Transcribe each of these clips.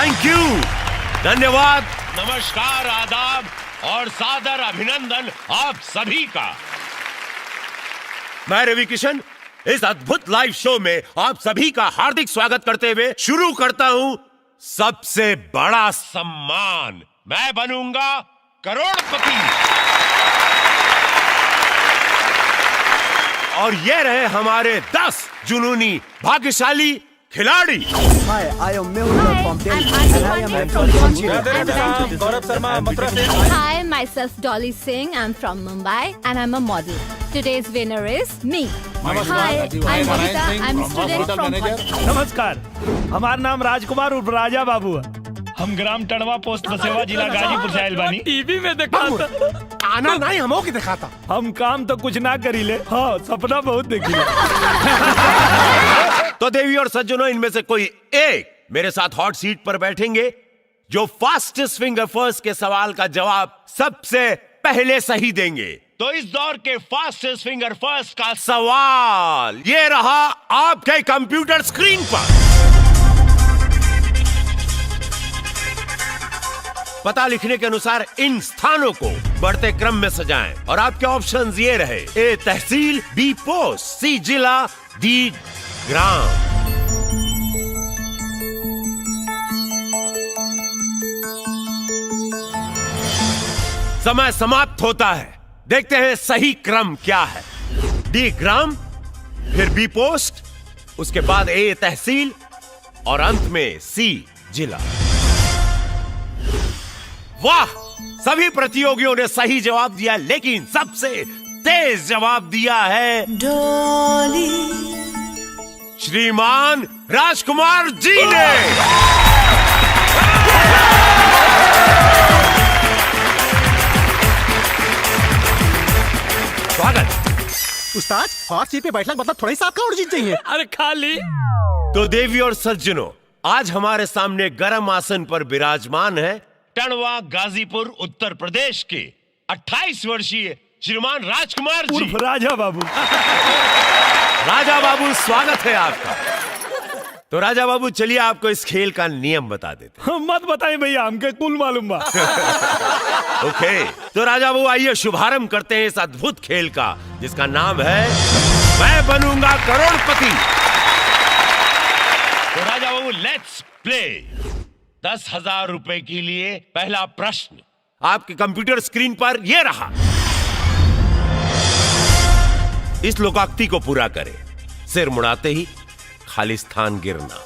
Thank you, धन्यवाद। नमस्कार, आदाब और सादर अभिनंदन आप सभी का। मैं रवि किशन इस अद्भुत लाइव शो में आप सभी का हार्दिक स्वागत करते हुए शुरू करता हूं सबसे बड़ा सम्मान, मैं बनूंगा करोड़पति। और ये रहे हमारे 10 जुनूनी भाग्यशाली खिलाड़ी। Hi, I am Mehul from Delhi and I am from Nigeria. Gaurav Sharma Mathura से। Hi, myself Dolly Singh. I'm from Mumbai and I'm a model. Today's winner is me. Hi, I'm Morita. I'm a student from नमस्कार, हमारा नाम राजकुमार उर्फ राजा बाबू है। हम ग्राम Tarwa post बसेवा जिला गाजीपुर से oil बानी। टीवी में देखा था। आना नहीं हमो की दिखाता। हम काम तो कुछ ना करीले, हाँ सपना बहुत देखिले। तो देवी और सज्जनों, इनमें से कोई एक मेरे साथ हॉट सीट पर बैठेंगे जो फास्टेस्ट फिंगर फर्स्ट के सवाल का जवाब सबसे पहले सही देंगे। तो इस दौर के फास्टेस्ट फिंगर फर्स्ट का सवाल ये रहा आपके कंप्यूटर स्क्रीन पर। पता लिखने के अनुसार इन स्थानों को बढ़ते क्रम में सजाएं और आपके ऑप्शंस ये रहे: ए तहसील, बी पोस्ट, सी जिला, डी ग्राम। समय समाप्त होता है, देखते हैं सही क्रम क्या है। डी ग्राम, फिर बी पोस्ट, उसके बाद ए तहसील और अंत में सी जिला। वाह, सभी प्रतियोगियों ने सही जवाब दिया, लेकिन सबसे तेज जवाब दिया है श्रीमान राजकुमार जी ने। स्वागत। उस्ताद, हॉट सीट पे बैठना मतलब थोड़ा ही साथ का और जीत चाहिए। अरे खाली। तो देवी और सज्जनों, आज हमारे सामने गर्म आसन पर विराजमान है टड़वा गाजीपुर उत्तर प्रदेश के 28 वर्षीय श्रीमान राजकुमार जी उर्फ राजा बाबू। राजा बाबू, स्वागत है आपका। तो राजा बाबू, चलिए आपको इस खेल का नियम बता देते मत बताइए भैया, हमके कुल मालूम बा। ओके, तो राजा बाबू आइए शुभारंभ करते हैं इस अद्भुत खेल का, जिसका नाम है मैं बनूंगा करोड़पति। तो राजा बाबू, लेट्स प्ले। 10,000 रुपए के लिए पहला प्रश्न आपके कंप्यूटर स्क्रीन पर यह रहा। इस लोकाक्ति को पूरा करें। सिर मुड़ाते ही खाली स्थान गिरना।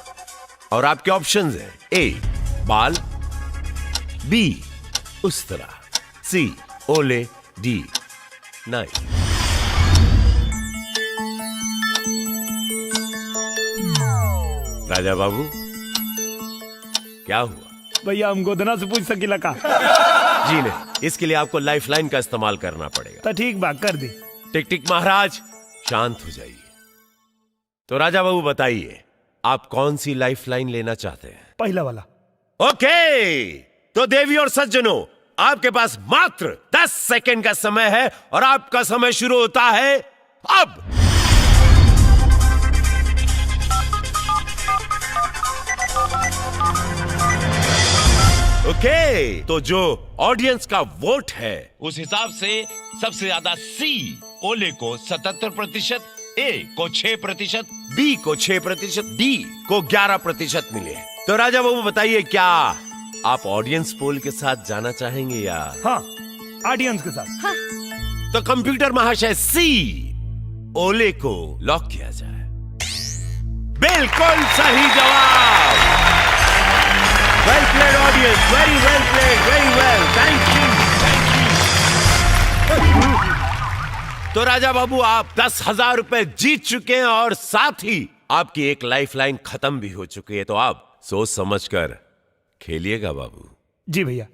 और आपके ऑप्शंस हैं: ए बाल, बी उस्तरा, सी ओले, डी नाई। राजा बाबू, क्या हुआ? भैया हम गोदना से पूछ सकीला का? जी नहीं, इसके लिए आपको लाइफलाइन का इस्तेमाल करना पड़ेगा। तो ठीक बात कर दी। टिक टिक महाराज, शांत हो जाइए। तो राजा बाबू बताइए, आप कौन सी लाइफलाइन लेना चाहते हैं? पहला वाला। ओके, तो देवी और सज्जनों, आपके पास मात्र 10 सेकंड का समय है और आपका समय शुरू होता है अब। ओके, तो जो ऑडियंस का वोट है उस हिसाब से सबसे ज्यादा सी ओले को 77%, ए को 6%, बी को 6%, डी को 11% मिले। तो राजा बाबू बताइए, क्या आप ऑडियंस पोल के साथ जाना चाहेंगे या? हाँ, ऑडियंस के साथ। हाँ। तो कंप्यूटर महाशय, सी ओले को लॉक किया जाए। बिल्कुल सही जवाब। Well played audience, very well played, very well, thank you, thank you. तो राजा बाबू, आप 10,000 रुपए जीत चुके हैं और साथ ही आपकी एक लाइफलाइन खत्म भी हो चुकी है। तो आप सोच समझकर खेलिएगा बाबू। जी भैया।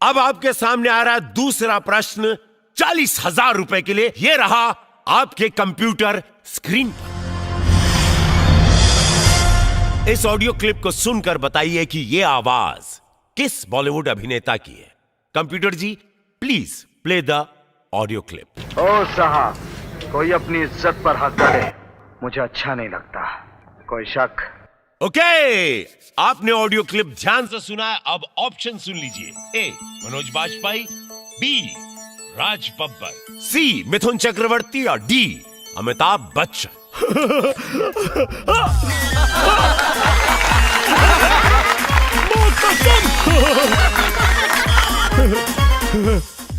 अब आपके सामने आ रहा है दूसरा प्रश्न 40,000 रुपए के लिए। यह रहा आपके कंप्यूटर स्क्रीन पर। इस ऑडियो क्लिप को सुनकर बताइए कि यह आवाज किस बॉलीवुड अभिनेता की है। Computer ji, please play the audio clip. ओ साहब, कोई अपनी इज्जत पर हाथ डाले मुझे अच्छा नहीं लगता। कोई शक ओके, आपने ऑडियो क्लिप ध्यान से सुना है, अब ऑप्शन सुन लीजिए। A Manoj Bajpayee, B Raj Babbar, C Mithun Chakraborty और डी अमिताभ बच्चन।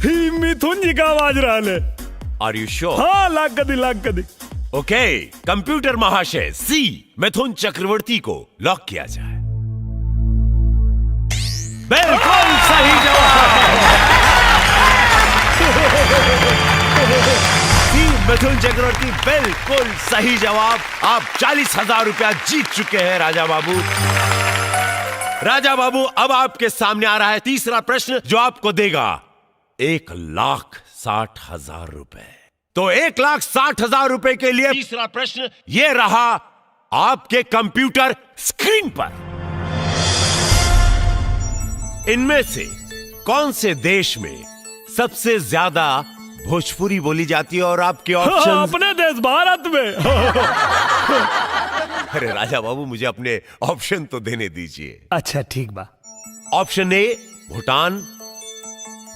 ही मिथुन जी का आवाज रहा है। Are you sure? हाँ, लाख कदी। ओके, कंप्यूटर महाशय, सी मिथुन चक्रवर्ती को लॉक किया जाए। बिल्कुल सही जवाब। सी मिथुन चक्रवर्ती, बिल्कुल सही जवाब। आप 40,000 रुपया जीत चुके हैं राजा बाबू। राजा बाबू, अब आपके सामने आ रहा है तीसरा प्रश्न, जो आपको देगा 1,60,000 रुपए। तो 1,60,000 रुपए के लिए तीसरा प्रश्न यह रहा आपके कंप्यूटर स्क्रीन पर। इनमें से कौन से देश में सबसे ज्यादा भोजपुरी बोली जाती है? और आपके ऑप्शन? अपने देश भारत में। अरे राजा बाबू, मुझे अपने ऑप्शन तो देने दीजिए। अच्छा ठीक बा। Option A Bhutan,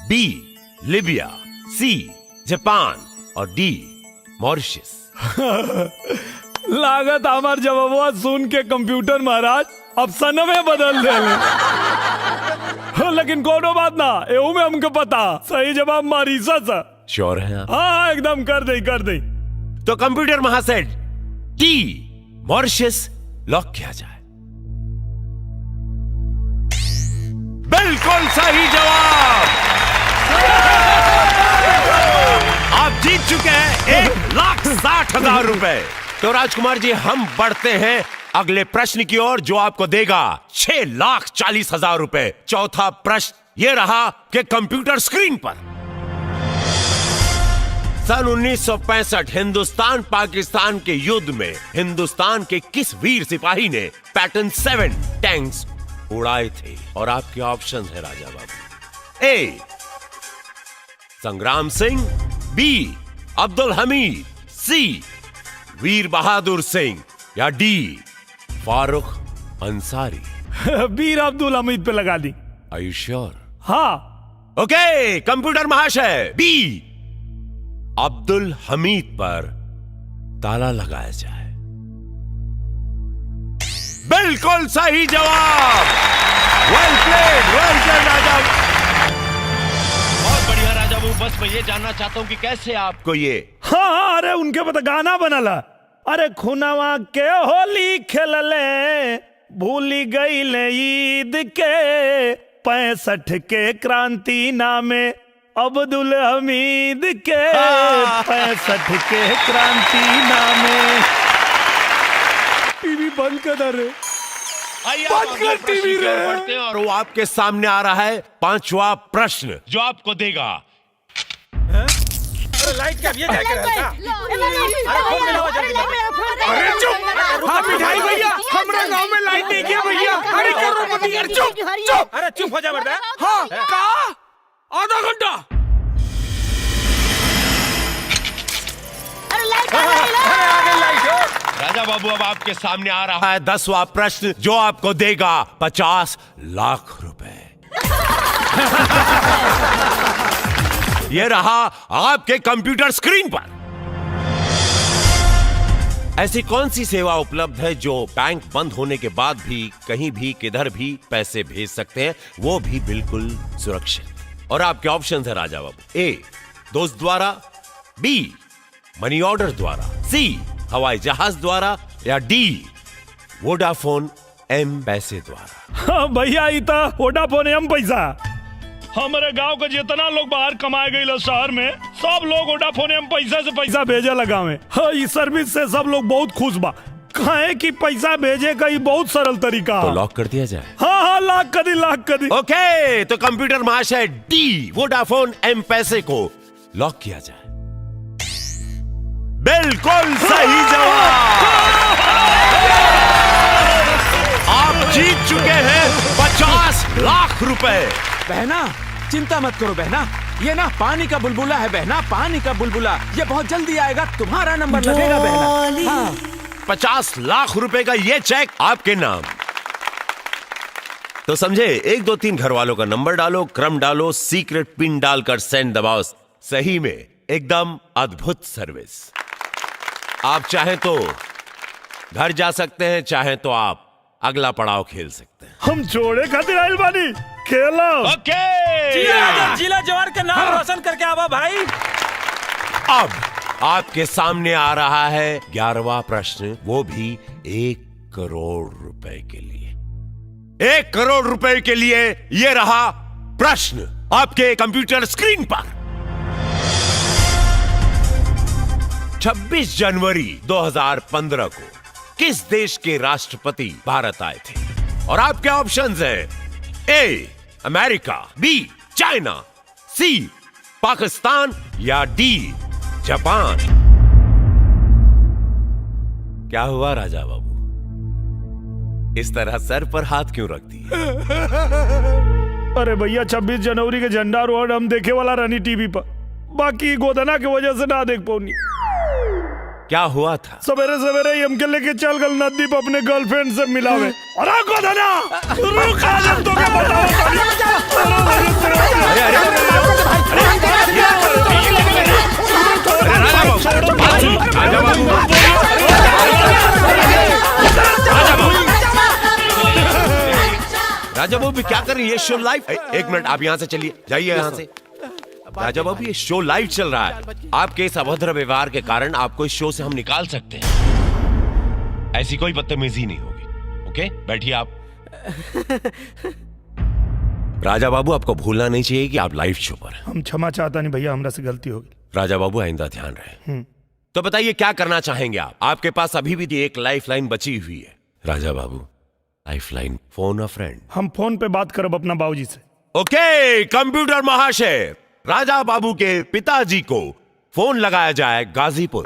B Libya, C Japan और डी मॉरिशस। लागत हमार जवाब सुन के कंप्यूटर महाराज ऑप्शन में बदल दे। लेकिन कोनो बात ना, एहू में हमको पता सही जवाब मॉरिशस। श्योर है आप? हाँ एकदम, कर दे। तो कंप्यूटर महाशय, डी मॉरिशस लॉक किया जाए। बिल्कुल सही जवाब। आप जीत चुके हैं 1,60,000 रुपए। तो राजकुमार जी, हम बढ़ते हैं अगले प्रश्न की ओर, जो आपको देगा 6,40,000 रुपए। चौथा प्रश्न यह रहा कि कंप्यूटर स्क्रीन पर सन 1965 हिंदुस्तान पाकिस्तान के युद्ध में हिंदुस्तान के किस वीर सिपाही ने पैटर्न 7 टैंक्स उड़ाए थे? और आपके ऑप्शन है Raja Babu. A Sangram Singh, B Abdul Hamid, C Veer Bahadur Singh या डी फारूक अंसारी। वीर अब्दुल हमीद पे लगा दी। Are you sure? हाँ। ओके, कंप्यूटर महाशय, बी अब्दुल हमीद पर ताला लगाया जाए। बिल्कुल सही जवाब। Well played Raja. बहुत बढ़िया राजा बाबू, बस मैं ये जानना चाहता हूँ कि कैसे आपको ये? हाँ, अरे उनके पता गाना बनला। अरे खुनवा के होली खेलले, भूली गई ले ईद के, 65 के क्रांति नामे अब्दुल हमीद के, 65 के क्रांति नामे। टीवी बंद कर रे, बंद कर टीवी रे। बढ़ते हैं और वो आपके सामने आ रहा है पांचवा प्रश्न, जो आपको देगा। लाइट क्या अरे चुप! हाँ मिठाई भैया, हमारे गांव में लाइट नहीं किया भैया। अरे करो मत यार, चुप! अरे चुप हो जा बेटा। हाँ, कहा? आधा घंटा। राजा बाबू, अब आपके सामने आ रहा है 10वां प्रश्न, जो आपको देगा 50 लाख रुपए। यह रहा आपके कंप्यूटर स्क्रीन पर। ऐसी कौन सी सेवा उपलब्ध है जो बैंक बंद होने के बाद भी कहीं भी किधर भी पैसे भेज सकते हैं, वो भी बिल्कुल सुरक्षित? और आपके ऑप्शन है राजा बाबू। ए दोस्त द्वारा, बी मनी ऑर्डर द्वारा, सी हवाई जहाज द्वारा या डी वोडाफोन एम पैसे द्वारा। हाँ भैया, इता वोडाफोन एम पैसा। हमारे गांव का जितना लोग बाहर कमाए गए शहर में, सब लोग वोडाफोन एम पैसा से पैसा भेजे लगा में। हाँ, इस सर्विस से सब लोग बहुत खुश बा। कहे कि पैसा भेजे का ही बहुत सरल तरीका। तो लॉक कर दिया जाए? हाँ, लाख कदी। ओके, तो कंप्यूटर महाशय, डी वोडाफोन एम पैसे को लॉक किया जाए। बिल्कुल सही जवाब। आप जीत चुके हैं 50 लाख रुपए। बहना, चिंता मत करो बहना, ये ना पानी का बुलबुला है बहना, पानी का बुलबुला। ये बहुत जल्दी आएगा, तुम्हारा नंबर लगेगा बहना। हाँ। 50 लाख रुपए का ये चेक आपके नाम। तो समझे, 1 2 3 घर वालों का नंबर डालो, क्रम डालो, सीक्रेट पिन डालकर सेंड दबाओ। सही में एकदम अद्भुत सर्विस। आप चाहें तो घर जा सकते हैं, चाहें तो आप अगला पड़ाव खेल सकते हैं। हम जोड़े खातिर आइल बानी, खेलो। ओके। जिला जवार का नाम रोशन करके आवा भाई। अब आपके सामने आ रहा है 11वां प्रश्न, वो भी 1 करोड़ रुपए के लिए। 1 करोड़ रुपए के लिए ये रहा प्रश्न आपके कंप्यूटर स्क्रीन पर। 26 जनवरी 2015 को किस देश के राष्ट्रपति भारत आए थे? और आपके ऑप्शंस हैं ए अमेरिका, बी चाइना, सी पाकिस्तान या डी जापान। क्या हुआ राजा बाबू, इस तरह सर पर हाथ क्यों रख दिए? अरे भैया 26 जनवरी के झंडा रोड हम देखे वाला रहनी टीवी पर, बाकी गोदना की वजह से ना देख पाऊनी। क्या हुआ था? सवेरे सवेरे ही हमके लेके चल गल नदी पर अपने गर्लफ्रेंड से मिलावे। अरे गोदना रुक, आज हम तो क्या बताओ। राजा बाबू क्या कर रही है? ये शो लाइव। एक मिनट, आप यहाँ से चलिए, जाइए यहाँ से। राजा बाबू ये शो लाइव चल रहा है, आपके इस अभद्र व्यवहार के कारण आपको इस शो से हम निकाल सकते हैं। ऐसी कोई बदतमीजी नहीं होगी। ओके, बैठिए आप। राजा बाबू आपको भूलना नहीं चाहिए कि आप लाइव शो पर हैं। हम क्षमा चाहता नहीं भैया, हमरा से गलती हो गई। राजा बाबू आइंदा ध्यान रहे। तो बताइए क्या करना चाहेंगे आप? आपके पास अभी भी एक लाइफ लाइन बची हुई है। Raja Babu, life line, phone a friend. हम फोन पे बात करब अपना बाबूजी से। ओके कंप्यूटर महाशय, राजा बाबू के पिताजी को फोन लगाया जाए गाजीपुर।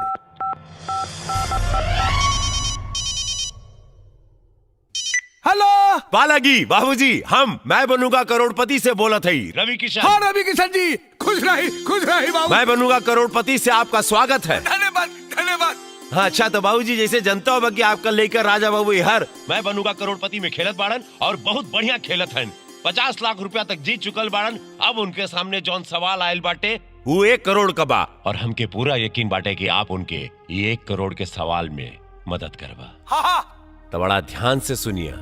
हेलो बालाजी बाबूजी, मैं बनूंगा करोड़पति से बोला थी। रवि किशन। हाँ रवि किशन जी, खुश रही बाबू। मैं बनूंगा करोड़पति से आपका स्वागत है। धन्यवाद धन्यवाद। हाँ अच्छा, तो बाबूजी जैसे जनता हो कि आपका लेकर राजा बाबू हर मैं बनूंगा करोड़पति में खेलत बाड़न और बहुत बढ़िया खेलत हैं। 50 लाख रुपया तक जीत चुकल बाड़न। अब उनके सामने जौन सवाल आयल बाटे वो 1 करोड़ का बा, और हमके पूरा यकीन बाटे कि आप उनके 1 करोड़ के सवाल में मदद करवा। हाँ। तो बड़ा ध्यान से सुनिए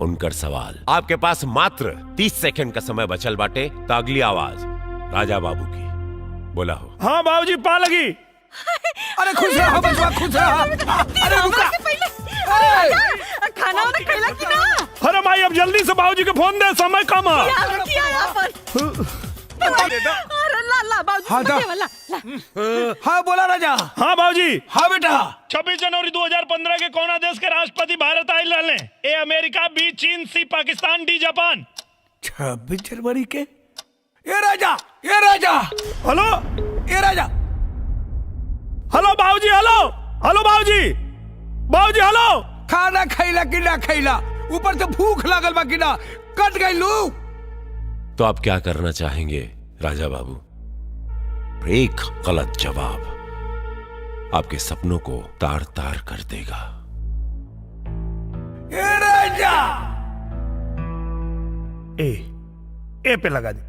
उनकर सवाल। आपके पास मात्र 30 सेकंड का समय बचल बाटे। तो अगली आवाज राजा बाबू की बोला हो। हाँ बाबूजी, पा लगी। अरे खुश रहा बचवा, खुश रहा। अरे रुका, खाना वाना खेला कि ना? अरे माई अब जल्दी से बाबूजी को फोन दे, समय कम है। किया यहाँ पर। अरे ला बाबूजी, हाँ, दे वाला। हाँ बोला राजा। हाँ बाबूजी। हाँ बेटा। 26 जनवरी 2015 के कौना देश के राष्ट्रपति भारत आयल रहले? ए अमेरिका, बी चीन, सी पाकिस्तान, डी जापान। 26 जनवरी के? ये राजा। हेलो ये राजा। हेलो बाबूजी, हेलो बाबूजी, हेलो। खाना खैला कि ना खैला, ऊपर से भूख लागल बा कि ना, कट गई लू। तो आप क्या करना चाहेंगे राजा बाबू? एक गलत जवाब आपके सपनों को तार तार कर देगा। ये राजा। ए पे लगा दी।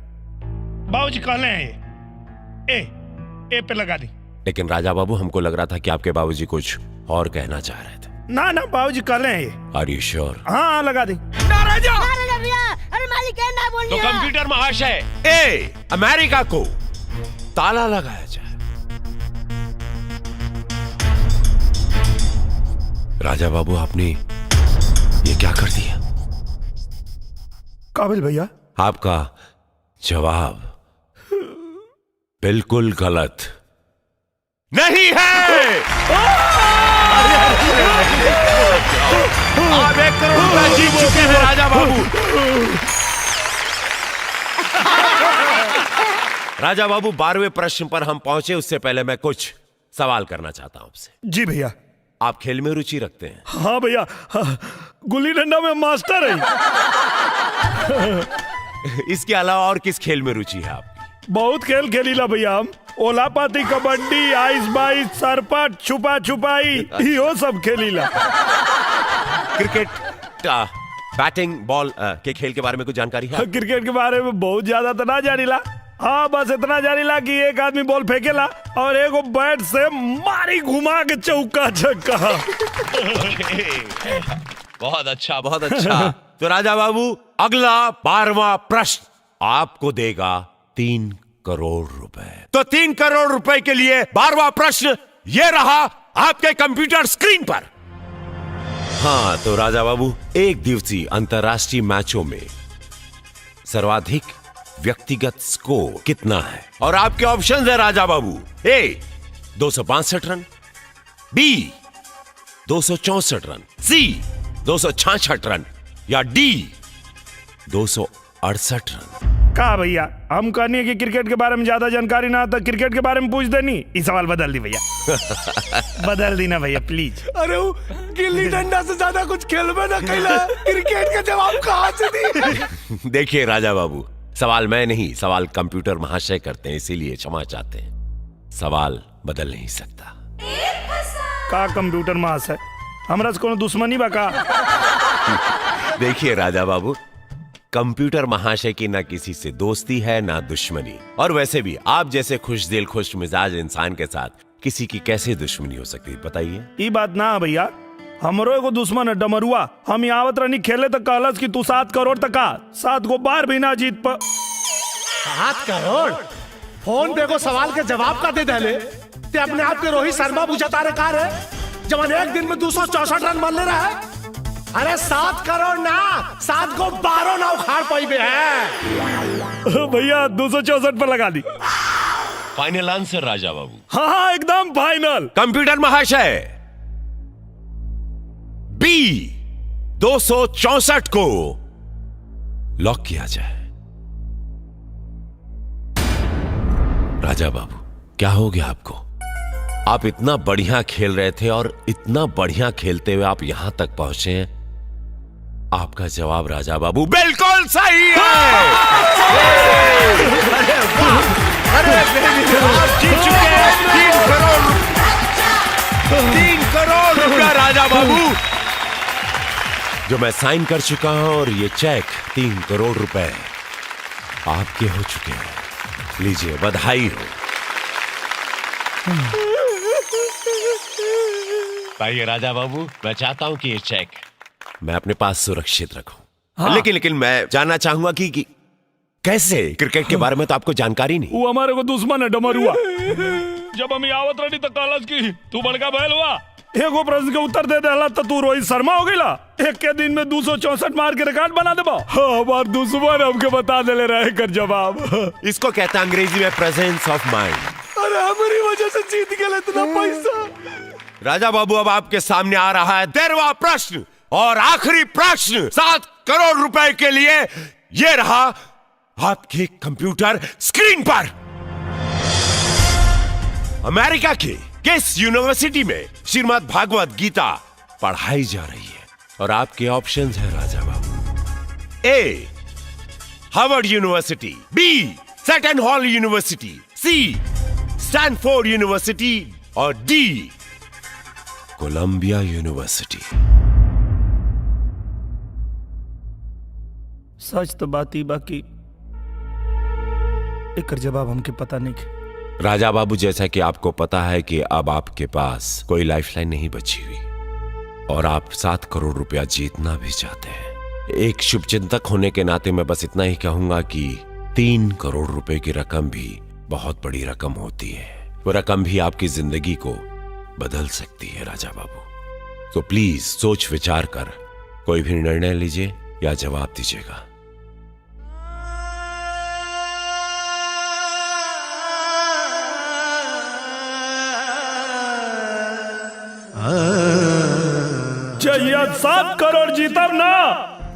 बाबूजी कहले हैं ए पे लगा दी। लेकिन राजा बाबू हमको लग रहा था कि आपके बाबूजी कुछ और कहना चाह रहे थे। ना बाबूजी कहले हैं ये। Are you sure? हाँ लगा दी। ना राजा। अरे मालिक है ना बोल। तो कंप्यूटर महाशय, ए अमेरिका को ताला लगाया जाए। राजा बाबू आपने ये क्या कर दिया? काबिल भैया, आपका जवाब बिल्कुल गलत नहीं है। आप 1 करोड़ रुपया जीत चुके हैं राजा बाबू। राजा बाबू 12वें प्रश्न पर हम पहुंचे उससे पहले मैं कुछ सवाल करना चाहता हूं आपसे। जी भैया। आप खेल में रुचि रखते हैं? हाँ भैया, गुल्ली डंडा में मास्टर है। इसके अलावा और किस खेल में रुचि है आपकी? बहुत खेल खेलीला भैया हम। ओला पाती, कबड्डी, आइस बाइस, सरपट, छुपा छुपाई, यो सब खेलीला। क्रिकेट, बैटिंग, बॉल के खेल के बारे में कुछ जानकारी है? क्रिकेट के बारे में बहुत ज्यादा तो ना जानीला। हाँ, बस इतना जानीला कि एक आदमी बॉल फेंकेला और एगो बैट से मारी घुमा के चौका छक्का। बहुत अच्छा, बहुत अच्छा। तो राजा बाबू, अगला 12वां प्रश्न आपको देगा 3 करोड़ रुपए। तो 3 करोड़ रुपए के लिए 12वां प्रश्न ये रहा आपके कंप्यूटर स्क्रीन पर। हाँ, तो राजा बाबू, एक दिवसीय अंतरराष्ट्रीय मैचों में सर्वाधिक व्यक्तिगत स्कोर कितना है? और आपके ऑप्शंस है राजा बाबू। ए 265 रन, बी 264 रन, सी 266 रन या डी 268 रन। का भैया, हम कहनी कि क्रिकेट के बारे में ज्यादा जानकारी ना तो क्रिकेट के बारे में पूछ देनी। इस सवाल बदल दी भैया। बदल दी ना भैया प्लीज। अरे वो गिल्ली डंडा से ज्यादा कुछ खेलबे ना कैला, क्रिकेट का जवाब कहाँ से दी? देखिए राजा बाबू, सवाल मैं नहीं, सवाल कंप्यूटर महाशय करते हैं, इसीलिए क्षमा चाहते हैं। सवाल बदल नहीं सकता। का कंप्यूटर महाशय, हमरा से कोनो दुश्मनी बा का? देखिए राजा बाबू, कंप्यूटर महाशय की ना किसी से दोस्ती है ना दुश्मनी, और वैसे भी आप जैसे खुश दिल खुश मिजाज इंसान के साथ किसी की कैसे दुश्मनी हो सकती है बताइए? ये बात ना भैया, हमरो एगो दुश्मन है डमरुआ। हम आवत रहनी खेले तो कहलस कि तू 7 करोड़ तक का 7 गो बार भी ना जीत पा। 7 करोड़? फोन पे को सवाल के जवाब का दे दले ते अपने आप के रोहित शर्मा बुझाता रे कार है जब एक दिन में 264 रन मार ले रहा है। अरे 7 करोड़ ना, 7 को 12 ना उखाड़ पाई बे है। भैया 264 पर लगा दी। Final answer Raja Babu? हाँ, एकदम फाइनल। कंप्यूटर महाशय, बी 264 को लॉक किया जाए। राजा बाबू, क्या हो गया आपको? आप इतना बढ़िया खेल रहे थे और इतना बढ़िया खेलते हुए आप यहां तक पहुंचे हैं। आपका जवाब राजा बाबू बिल्कुल सही है। अरे वाह! अरे आप जीत चुके हैं 3 करोड़ रुपया राजा बाबू, जो मैं साइन कर चुका हूं, और ये चेक 3 करोड़ रुपए आपके हो चुके हैं। लीजिए, बधाई हो। भाई राजा बाबू, मैं चाहता हूं कि ये चेक मैं अपने पास सुरक्षित रखूं। हाँ। लेकिन मैं जानना चाहूंगा कि कैसे? क्रिकेट के बारे में तो आपको जानकारी नहीं। वो हमारे को दुश्मन है डमरुआ। जब हम आवत रही तो कहलस कि तू बड़का बैल हुआ, एगो प्रश्न के उत्तर दे देला तो तू रोहित शर्मा हो गईला। एक के दिन में 264 मार के रिकॉर्ड बना देबा। हमार दुश्मन हमके बता देले रहे कर जवाब। इसको कहते हैं अंग्रेजी में प्रेजेंस ऑफ माइंड। अरे हमारी वजह से जीत गए इतना पैसा। राजा बाबू, अब आपके सामने आ रहा है 13वां प्रश्न और आखिरी प्रश्न 7 करोड़ रुपए के लिए। ये रहा आपके कंप्यूटर स्क्रीन पर। अमेरिका के किस यूनिवर्सिटी में श्रीमद् भागवत गीता पढ़ाई जा रही है? और आपके ऑप्शंस हैं राजा बाबू। ए हार्वर्ड यूनिवर्सिटी, बी सेटन हॉल यूनिवर्सिटी, सी स्टैनफोर्ड यूनिवर्सिटी और डी कोलंबिया यूनिवर्सिटी। सच तो बात ही बाकी एक जवाब हमके पता नहीं है। राजा बाबू, जैसा कि आपको पता है कि अब आपके पास कोई लाइफलाइन नहीं बची हुई और आप 7 करोड़ रुपया जीतना भी चाहते हैं। एक शुभचिंतक होने के नाते मैं बस इतना ही कहूंगा कि 3 करोड़ रुपए की रकम भी बहुत बड़ी रकम होती है। वो रकम भी आपकी जिंदगी को बदल सकती है राजा बाबू। तो प्लीज सोच विचार कर कोई भी निर्णय लीजिए या जवाब दीजिएगा। चाहिए 7 करोड़ जीतब ना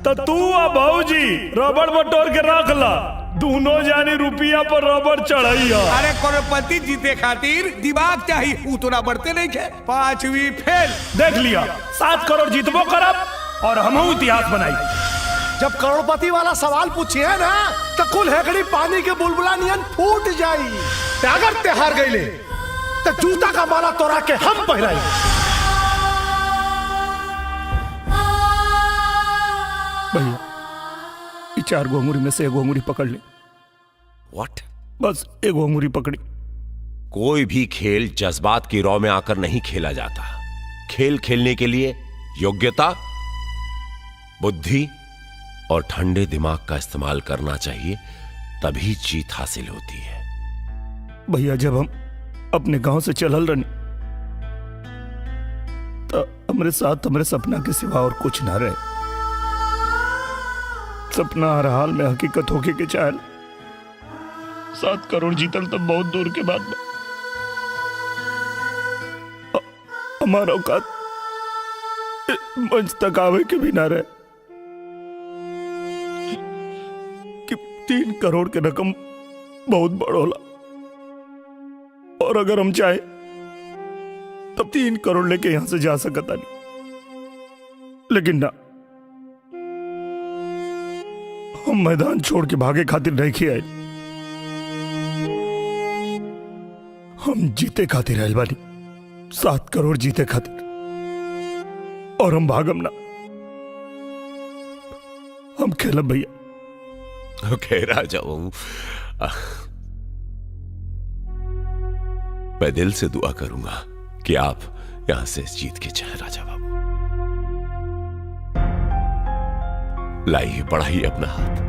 तो तू आ भौजी रबड़ बटोर के रख ला, दोनों जानी रुपया पर रबड़ चढ़ाइया। अरे करोड़पति जीते खातिर दिमाग चाहिए, उतना बढ़ते नहीं है। 5वीं फेल। देख लिया, 7 करोड़ जीतबो करब और हमहू इतिहास बनाई। जब करोड़पति वाला सवाल पूछिए ना तो कुल हेकड़ी पानी के बुलबुला नियन फूट जाई। ते अगर ते हार गईले तो जूता का माला तोड़ा के हम पहराई। भैया ये 4 अंगूरी में से 1 अंगूरी पकड़ ले। व्हाट? बस 1 अंगूरी पकड़ी। कोई भी खेल जज्बात की रौ में आकर नहीं खेला जाता। खेल खेलने के लिए योग्यता, बुद्धि और ठंडे दिमाग का इस्तेमाल करना चाहिए, तभी जीत हासिल होती है। भैया जब हम अपने गांव से चलल रहे तो हमारे साथ हमारे सपना के सिवा और कुछ ना रहे। सपना हर हाल में हकीकत होके के चाहल। 7 करोड़ जीतल तब बहुत दूर के बाद हमारा औकात मंच तक आवे के भी ना रहे कि 3 करोड़ के रकम बहुत बड़ होला, और अगर हम चाहे तब 3 करोड़ लेके यहां से जा सकता नहीं। लेकिन ना, हम मैदान छोड़ के भागे खातिर नहीं किया। हम जीते खातिर आइल बानी, 7 करोड़ जीते खातिर, और हम भागम ना, हम खेलब भैया। ओके राजा बाबू, मैं दिल से दुआ करूंगा कि आप यहां से जीत के जाएं राजा बाबू। लाइए, बढ़ाइए अपना हाथ।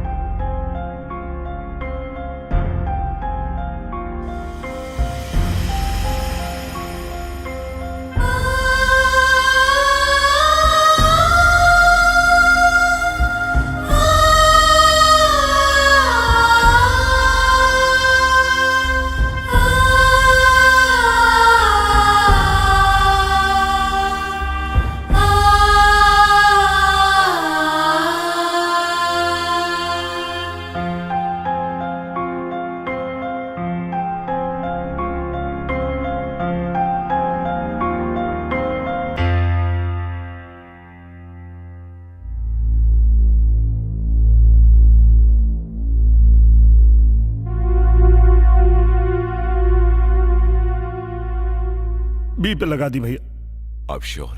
बी पे लगा दी भैया। अब श्योर?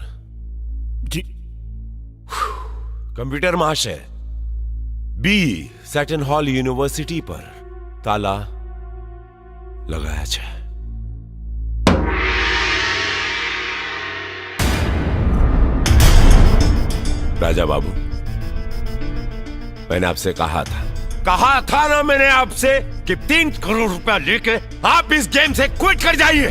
जी। कंप्यूटर महाशय, बी सेटन हॉल यूनिवर्सिटी पर ताला लगाया जाए। राजा बाबू, मैंने आपसे कहा था ना मैंने आपसे कि 3 करोड़ रुपया लेके आप इस गेम से क्विट कर जाइए,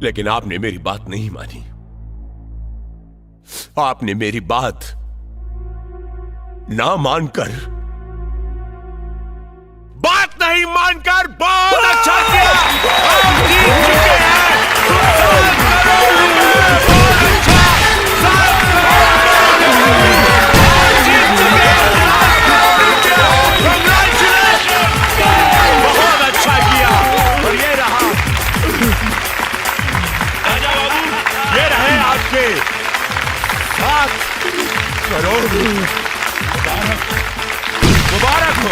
लेकिन आपने मेरी बात नहीं मानी। आपने मेरी बात ना मानकर, बात नहीं मानकर बहुत अच्छा किया। आप जीत चुके हैं। बहुत अच्छा, 7 करोड़ जीत चुके हैं। Congratulations! बहुत अच्छा किया। और ये रहा, ये रहे आपके 7 करोड़। मुबारक हो।